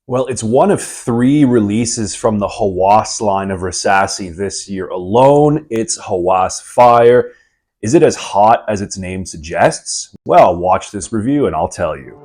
Well, it's one of 3 releases from the Hawas line of Rasasi this year alone. It's Hawas Fire. Is it as hot as its name suggests? Well, watch this review and I'll tell you.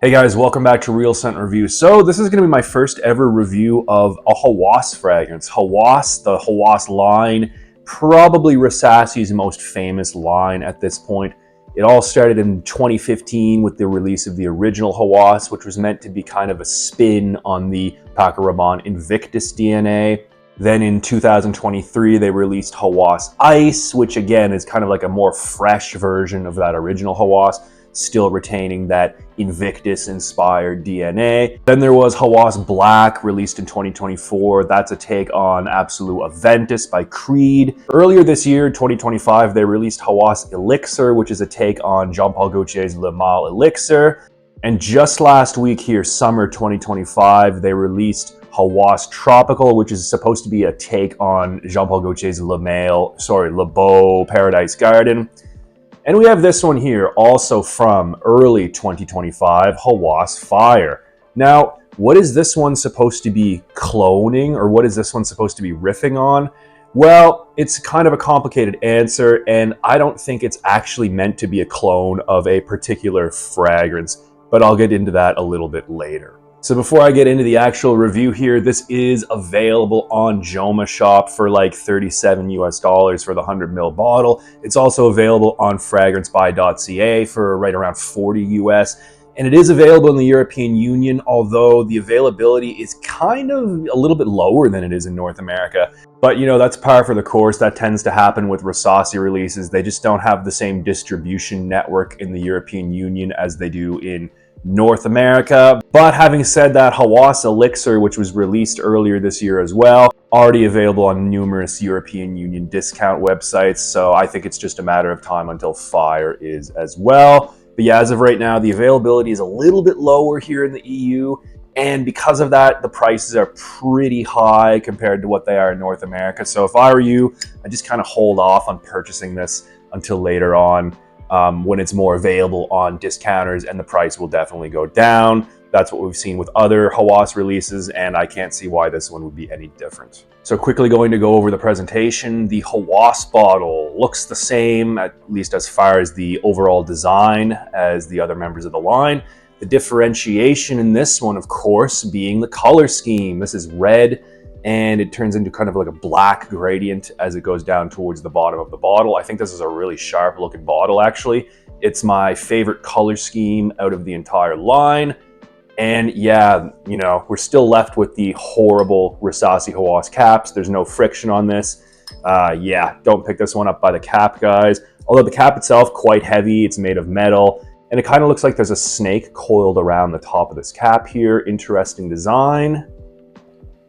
Hey guys, welcome back to Real Scent Review. So this is going to be my first ever review of a Hawas fragrance. Hawas, the Hawas line, probably Rasasi's most famous line at this point. It all started in 2015 with the release of the original Hawas, which was meant to be kind of a spin on the Paco Rabanne Invictus DNA. Then in 2023, they released Hawas Ice, which again is kind of like a more fresh version of that original Hawas, still retaining that Invictus-inspired DNA. Then there was Hawas Black, released in 2024. That's a take on Absolute Aventus by Creed. Earlier this year, 2025, they released Hawas Elixir, which is a take on Jean-Paul Gaultier's Le Male Elixir. And just last week here, summer 2025, they released Hawas Tropical, which is supposed to be a take on Jean-Paul Gaultier's Le Beau Paradise Garden. And we have this one here, also from early 2025, Hawas Fire. Now, what is this one supposed to be cloning, or what is this one supposed to be riffing on? Well, it's kind of a complicated answer, and I don't think it's actually meant to be a clone of a particular fragrance, but I'll get into that a little bit later. So before I get into the actual review here, this is available on Joma Shop for like $37 US for the 100 ml bottle. It's also available on fragrancebuy.ca for right around 40 US. And it is available in the European Union, although the availability is kind of a little bit lower than it is in North America. But you know, that's par for the course. That tends to happen with Rasasi releases. They just don't have the same distribution network in the European Union as they do in North America. But having said that, Hawas Elixir, which was released earlier this year as well, already available on numerous European Union discount websites. So I think it's just a matter of time until Fire is as well. But yeah, as of right now, the availability is a little bit lower here in the EU. And because of that, the prices are pretty high compared to what they are in North America. So if I were you, I just kind of hold off on purchasing this until later on. When it's more available on discounters, and the price will definitely go down. That's what we've seen with other Hawas releases, and I can't see why this one would be any different. So quickly going to go over the presentation. The Hawas bottle looks the same, at least as far as the overall design, as the other members of the line. The differentiation in this one, of course, being the color scheme. This is red, and it turns into kind of like a black gradient as it goes down towards the bottom of the bottle. I think this is a really sharp looking bottle, actually. It's my favorite color scheme out of the entire line. And yeah, you know, we're still left with the horrible Rasasi Hawas caps. There's no friction on this. Yeah, don't pick this one up by the cap, guys. Although the cap itself, quite heavy. It's made of metal. And it kind of looks like there's a snake coiled around the top of this cap here. Interesting design.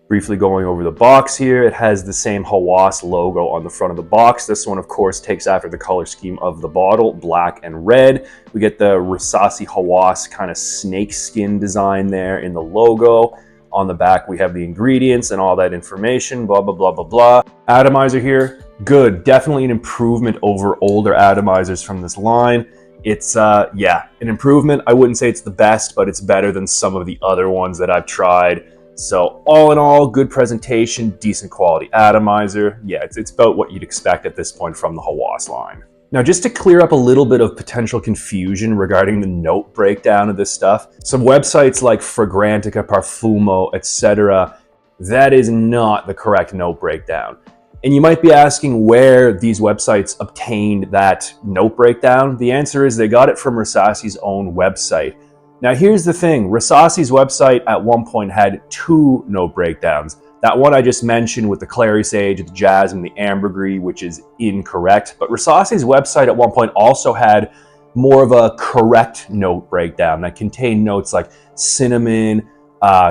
Briefly going over the box here, it has the same Hawas logo on the front of the box. This one, of course, takes after the color scheme of the bottle, black and red. We get the Rasasi Hawas kind of snake skin design there in the logo. On the back, we have the ingredients and all that information, blah, blah, blah, blah, blah. Atomizer here, good. Definitely an improvement over older atomizers from this line. It's, yeah, an improvement. I wouldn't say it's the best, but it's better than some of the other ones that I've tried. So all in all, good presentation, decent quality atomizer. Yeah, it's about what you'd expect at this point from the Hawas line. Now, just to clear up a little bit of potential confusion regarding the note breakdown of this stuff, some websites like Fragrantica, Parfumo, etc., that is not the correct note breakdown. And you might be asking where these websites obtained that note breakdown. The answer is they got it from Rasasi's own website. Now here's the thing, Rasasi's website at one point had 2 note breakdowns. That one I just mentioned with the clary sage, the jasmine, the ambergris, which is incorrect. But Rasasi's website at one point also had more of a correct note breakdown that contained notes like cinnamon,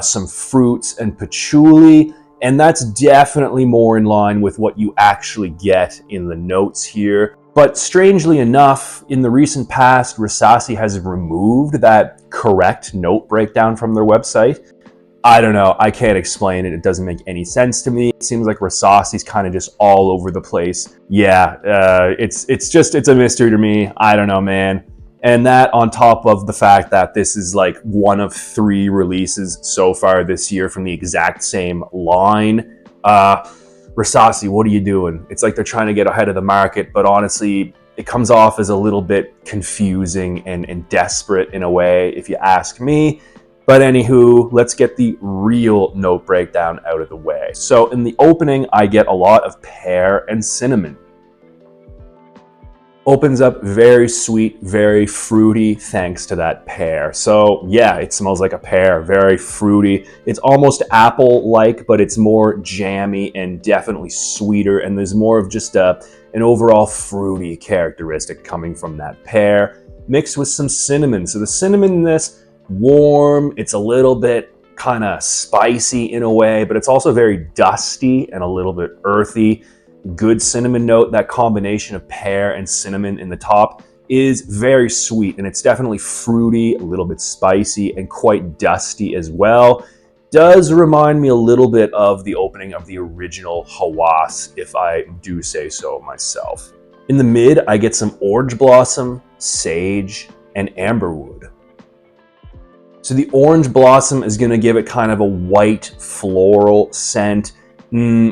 some fruits, and patchouli. And that's definitely more in line with what you actually get in the notes here. But strangely enough, in the recent past, Rasasi has removed that correct note breakdown from their website. I don't know. I can't explain it. It doesn't make any sense to me. It seems like Rasasi's kind of just all over the place. Yeah, it's a mystery to me. I don't know, man. And that on top of the fact that this is like one of 3 releases so far this year from the exact same line. Rasasi, what are you doing? It's like they're trying to get ahead of the market, but honestly, it comes off as a little bit confusing and desperate in a way, if you ask me. But anywho, let's get the real note breakdown out of the way. So in the opening, I get a lot of pear and cinnamon. Opens up very sweet, very fruity, thanks to that pear. So yeah, it smells like a pear, very fruity. It's almost apple-like, but it's more jammy and definitely sweeter, and there's more of just an overall fruity characteristic coming from that pear, mixed with some cinnamon. So the cinnamon in this, warm, it's a little bit kind of spicy in a way, but it's also very dusty and a little bit earthy. Good cinnamon note. That combination of pear and cinnamon in the top is very sweet, and it's definitely fruity, a little bit spicy, and quite dusty as well. Does remind me a little bit of the opening of the original Hawas, if I do say so myself. In the mid, I get some orange blossom, sage, and amberwood. So the orange blossom is going to give it kind of a white floral scent.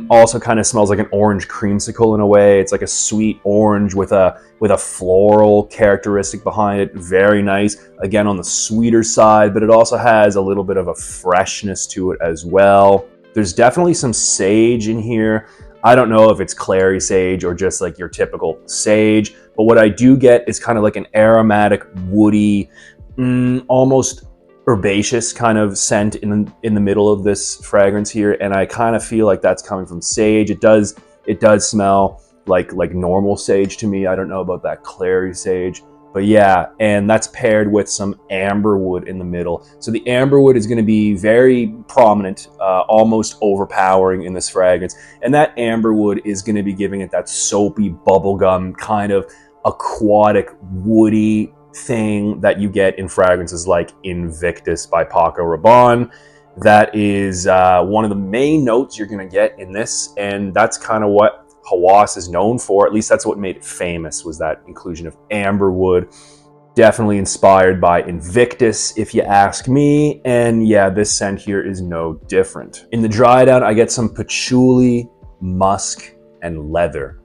Also kind of smells like an orange creamsicle in a way. It's like a sweet orange with a floral characteristic behind it. Very nice. Again, on the sweeter side, but it also has a little bit of a freshness to it as well. There's definitely some sage in here. I don't know if it's clary sage or just like your typical sage, but what I do get is kind of like an aromatic, woody, almost herbaceous kind of scent in the middle of this fragrance here, and I kind of feel like that's coming from sage. It does smell like normal sage to me. I don't know about that clary sage, but yeah, and that's paired with some amberwood in the middle. So the amberwood is going to be very prominent, almost overpowering in this fragrance, and that amberwood is going to be giving it that soapy bubblegum kind of aquatic, woody thing that you get in fragrances like Invictus by Paco Rabanne. That is one of the main notes you're going to get in this, and that's kind of what Hawas is known for. At least that's what made it famous, was that inclusion of amberwood. Definitely inspired by Invictus, if you ask me, and yeah, this scent here is no different. In the dry down, I get some patchouli, musk, and leather.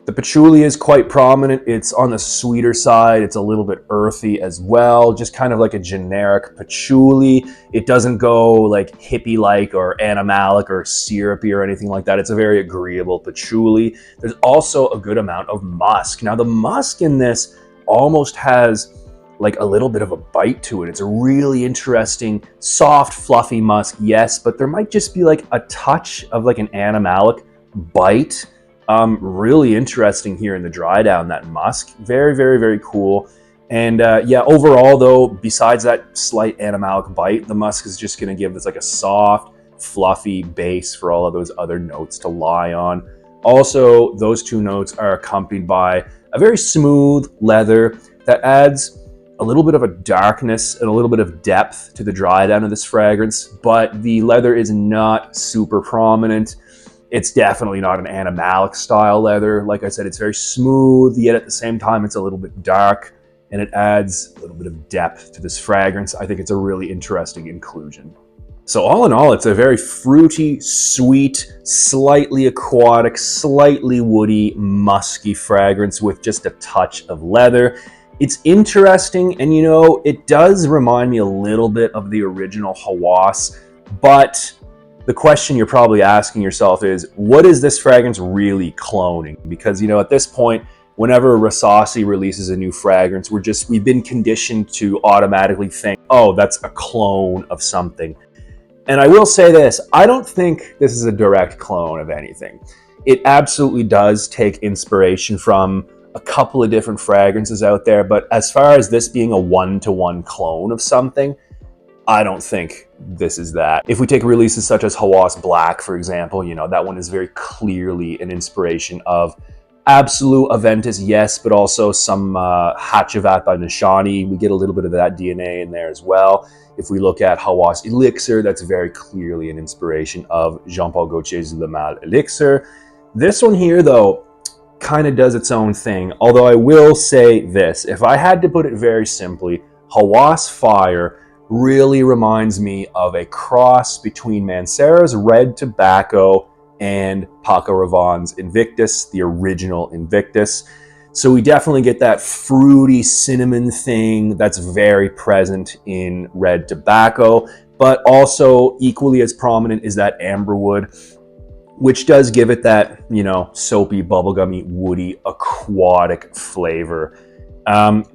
The patchouli is quite prominent. It's on the sweeter side. It's a little bit earthy as well, just kind of like a generic patchouli. It doesn't go like hippie-like or animalic or syrupy or anything like that. It's a very agreeable patchouli. There's also a good amount of musk. Now the musk in this almost has like a little bit of a bite to it. It's a really interesting, soft, fluffy musk, yes, but there might just be like a touch of like an animalic bite. Really interesting here in the dry down, that musk. Very, very, very cool. And yeah, overall though, besides that slight animalic bite, the musk is just going to give this like a soft, fluffy base for all of those other notes to lie on. Also, those 2 notes are accompanied by a very smooth leather that adds a little bit of a darkness and a little bit of depth to the dry down of this fragrance, but the leather is not super prominent. It's definitely not an animalic style leather. Like I said, it's very smooth, yet at the same time, it's a little bit dark, and it adds a little bit of depth to this fragrance. I think it's a really interesting inclusion. So all in all, it's a very fruity, sweet, slightly aquatic, slightly woody, musky fragrance with just a touch of leather. It's interesting, and you know, it does remind me a little bit of the original Hawas, but the question you're probably asking yourself is, what is this fragrance really cloning? Because, you know, at this point, whenever Rasasi releases a new fragrance, we've been conditioned to automatically think, oh, that's a clone of something. And I will say this, I don't think this is a direct clone of anything. It absolutely does take inspiration from a couple of different fragrances out there, but as far as this being a one-to-one clone of something, I don't think this is that. If we take releases such as Hawas Black, for example, you know, that one is very clearly an inspiration of Absolute Aventus, yes, but also some Hachivat by Nishani. We get a little bit of that DNA in there as well. If we look at Hawas Elixir, that's very clearly an inspiration of Jean-Paul Gaultier's Le Mal Elixir. This one here, though, kind of does its own thing. Although I will say this, if I had to put it very simply, Hawas Fire really reminds me of a cross between Mancera's Red Tobacco and Paco Rabanne's Invictus, the original Invictus. So we definitely get that fruity cinnamon thing that's very present in Red Tobacco, but also equally as prominent is that amberwood, which does give it that, you know, soapy, bubblegummy, woody, aquatic flavor.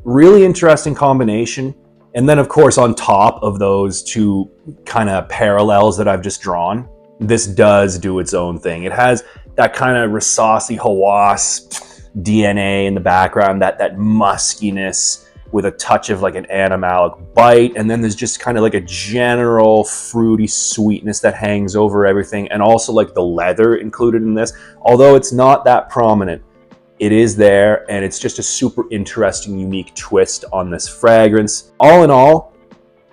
Really interesting combination. And then, of course, on top of those two kind of parallels that I've just drawn, this does do its own thing. It has that kind of Rasasi Hawas DNA in the background, that muskiness with a touch of like an animalic bite, and then there's just kind of like a general fruity sweetness that hangs over everything, and also like the leather included in this. Although it's not that prominent, it is there, and it's just a super interesting, unique twist on this fragrance. All in all,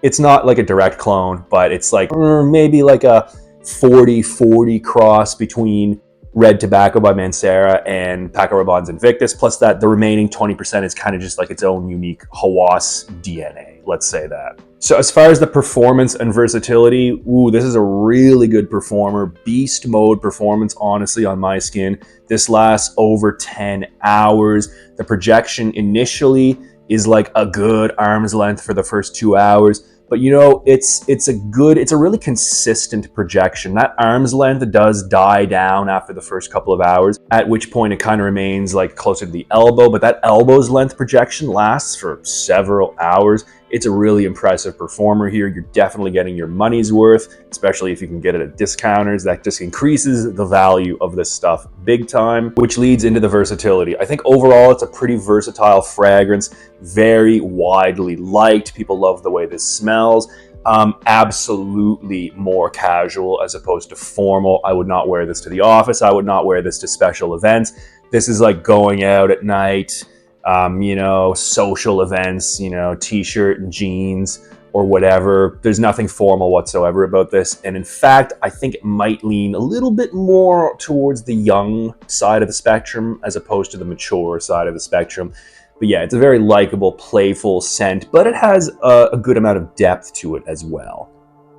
it's not like a direct clone, but it's like maybe like a 40-40 cross between Red Tobacco by Mancera and Paco Rabanne's Invictus, plus that the remaining 20% is kind of just like its own unique Hawas DNA, let's say that. So as far as the performance and versatility, this is a really good performer. Beast mode performance, honestly, on my skin. This lasts over 10 hours. The projection initially is like a good arm's length for the first 2 hours. But you know, it's a really consistent projection. That arm's length does die down after the first couple of hours, at which point it kind of remains like closer to the elbow, but that elbow's length projection lasts for several hours. It's a really impressive performer here. You're definitely getting your money's worth, especially if you can get it at discounters. That just increases the value of this stuff big time, which leads into the versatility. I think overall it's a pretty versatile fragrance, very widely liked. People love the way this smells. Absolutely more casual as opposed to formal. I would not wear this to the office. I would not wear this to special events. This is like going out at night, you know, social events, you know, t-shirt and jeans or whatever. There's nothing formal whatsoever about this. And in fact, I think it might lean a little bit more towards the young side of the spectrum as opposed to the mature side of the spectrum. But yeah, it's a very likable, playful scent, but it has a good amount of depth to it as well.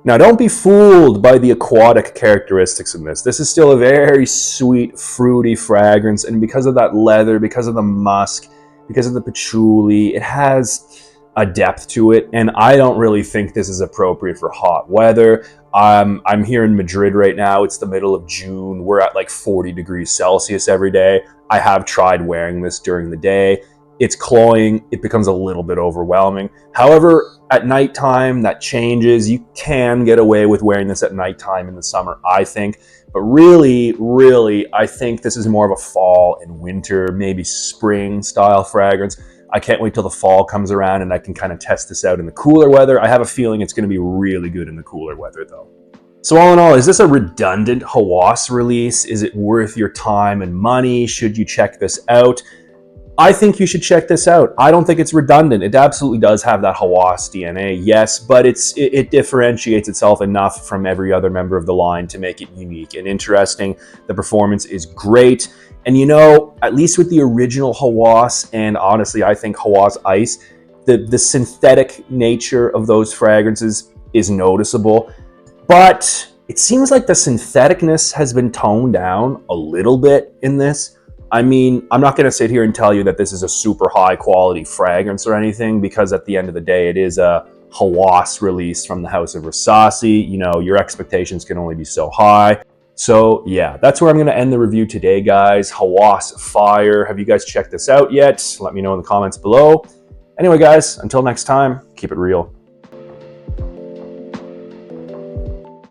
Now, don't be fooled by the aquatic characteristics in this. This is still a very sweet, fruity fragrance, and because of that leather, because of the musk, because of the patchouli, it has a depth to it, and I don't really think this is appropriate for hot weather. I'm here in Madrid right now. It's the middle of June. We're at like 40 degrees Celsius every day. I have tried wearing this during the day. It's cloying. It becomes a little bit overwhelming. However, at nighttime, that changes. You can get away with wearing this at nighttime in the summer, I think. But really, I think this is more of a fall and winter, maybe spring style fragrance. I can't wait till the fall comes around and I can kind of test this out in the cooler weather. I have a feeling it's going to be really good in the cooler weather though. So all in all, is this a redundant Hawas release? Is it worth your time and money? Should you check this out? I think you should check this out. I don't think it's redundant. It absolutely does have that Hawas DNA, yes, but it differentiates itself enough from every other member of the line to make it unique and interesting. The performance is great. And you know, at least with the original Hawas, and honestly, I think Hawas Ice, the synthetic nature of those fragrances is noticeable. But it seems like the syntheticness has been toned down a little bit in this. I mean, I'm not going to sit here and tell you that this is a super high quality fragrance or anything, because at the end of the day, it is a Hawas release from the house of Rasasi. You know, your expectations can only be so high. So yeah, that's where I'm going to end the review today, guys. Hawas Fire. Have you guys checked this out yet? Let me know in the comments below. Anyway, guys, until next time, keep it real.